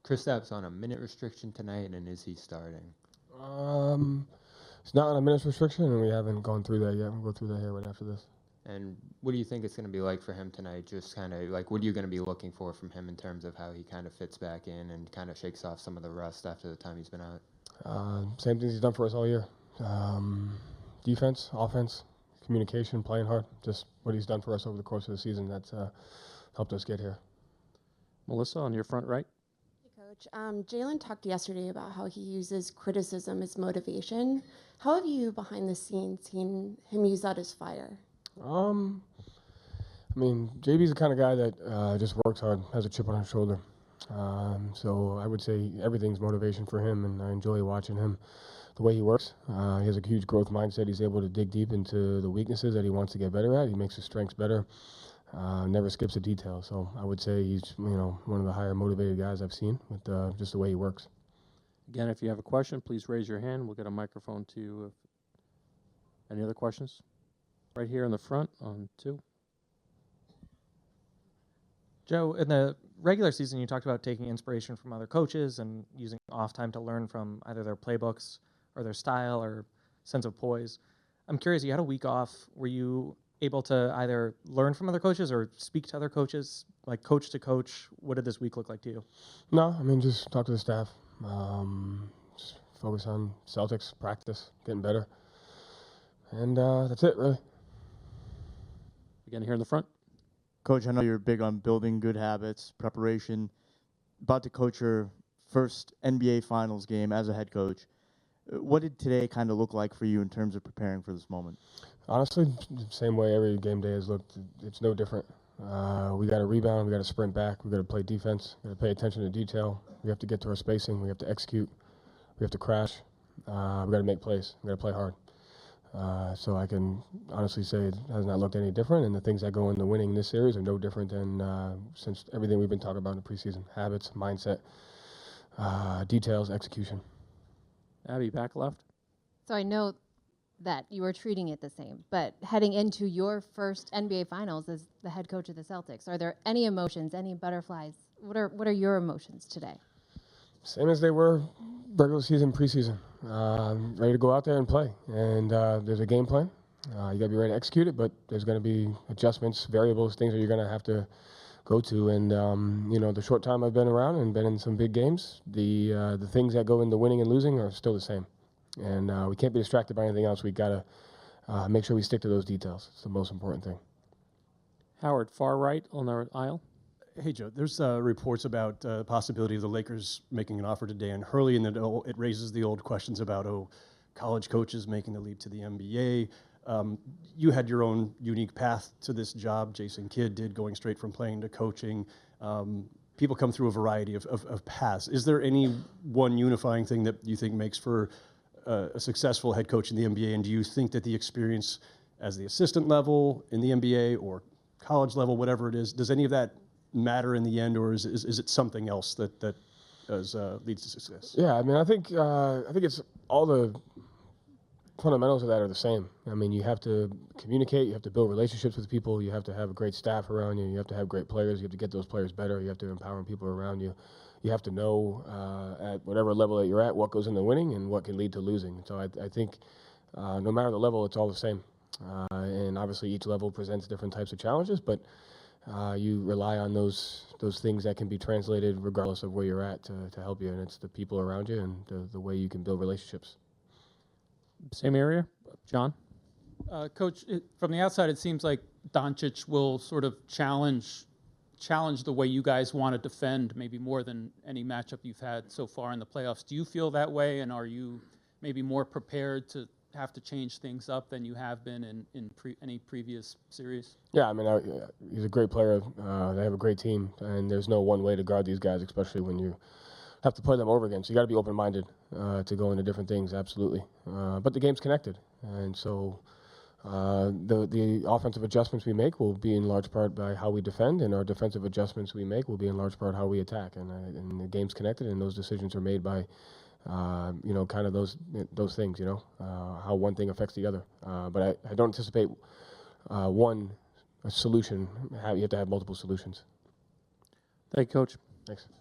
Kristaps on a minute restriction tonight, and is he starting? It's not on a minutes restriction, and we haven't gone through that yet. We'll go through that here right after this. And what do you think it's going to be like for him tonight? Just kind of like, what are you going to be looking for from him in terms of how he kind of fits back in and kind of shakes off some of the rust after the time he's been out? Same things he's done for us all year. Defense, offense, communication, playing hard. Just what he's done for us over the course of the season that's helped us get here. Melissa, on your front right. Hey, Coach. Jalen talked yesterday about how he uses criticism as motivation. How have you, behind the scenes, seen him use that as fire? I mean, JB's the kind of guy that just works hard, has a chip on his shoulder. So I would say everything's motivation for him, and I enjoy watching him, the way he works. He has a huge growth mindset. He's able to dig deep into the weaknesses that he wants to get better at. He makes his strengths better. Never skips a detail. So I would say he's, one of the higher motivated guys I've seen with just the way he works. Again, if you have a question, please raise your hand. We'll get a microphone to you. Any other questions? Right here in the front on 2. Joe, in the regular season, you talked about taking inspiration from other coaches and using off time to learn from either their playbooks or their style or sense of poise. I'm curious, you had a week off. Were you able to either learn from other coaches or speak to other coaches, like coach to coach? What did this week look like to you? No, I mean, just talk to the staff. Just focus on Celtics, practice, getting better. And that's it, really. Again, here in the front. Coach, I know you're big on building good habits, preparation. About to coach your first NBA Finals game as a head coach. What did today kind of look like for you in terms of preparing for this moment? Honestly, the same way every game day has looked. It's no different. We got to rebound. We got to sprint back. We got to play defense. We got to pay attention to detail. We have to get to our spacing. We have to execute. We have to crash. We got to make plays. We got to play hard. So I can honestly say it has not looked any different, and the things that go into winning this series are no different than since everything we've been talking about in the preseason. Habits, mindset, details, execution. Abby, back left. So I know that you are treating it the same, but heading into your first NBA Finals as the head coach of the Celtics, are there any emotions, any butterflies? What are your emotions today? Same as they were regular season, preseason. Ready to go out there and play. And there's a game plan. You got to be ready to execute it, but there's going to be adjustments, variables, things that you're going to have to go to. And, the short time I've been around and been in some big games, the things that go into winning and losing are still the same. And we can't be distracted by anything else. We got to make sure we stick to those details. It's the most important thing. Howard, far right on the aisle. Hey, Joe, there's reports about the possibility of the Lakers making an offer to Dan Hurley, and it raises the old questions about, college coaches making the leap to the NBA. You had your own unique path to this job. Jason Kidd did, going straight from playing to coaching. People come through a variety of paths. Is there any one unifying thing that you think makes for a successful head coach in the NBA, and do you think that the experience as the assistant level in the NBA or college level, whatever it is, does any of that matter in the end, or is it something else that leads to success? Yeah, I mean, I think it's all the fundamentals of that are the same. I mean, you have to communicate, you have to build relationships with people, you have to have a great staff around you, you have to have great players, you have to get those players better, you have to empower people around you. You have to know at whatever level that you're at what goes into winning and what can lead to losing. So I think no matter the level, it's all the same. And obviously each level presents different types of challenges, but you rely on those things that can be translated regardless of where you're at to help you, and it's the people around you and the way you can build relationships. Same area, John? Coach, from the outside, it seems like Doncic will sort of challenge the way you guys want to defend, maybe more than any matchup you've had so far in the playoffs. Do you feel that way, and are you maybe more prepared to have to change things up than you have been in any previous series? Yeah, I mean, he's a great player. They have a great team, and there's no one way to guard these guys, especially when you have to play them over again. So you got to be open-minded to go into different things, absolutely. But the game's connected, and so the offensive adjustments we make will be in large part by how we defend, and our defensive adjustments we make will be in large part how we attack. And the game's connected, and those decisions are made by kind of those things, how one thing affects the other. But I don't anticipate a solution. You have to have multiple solutions. Thank you, Coach. Thanks.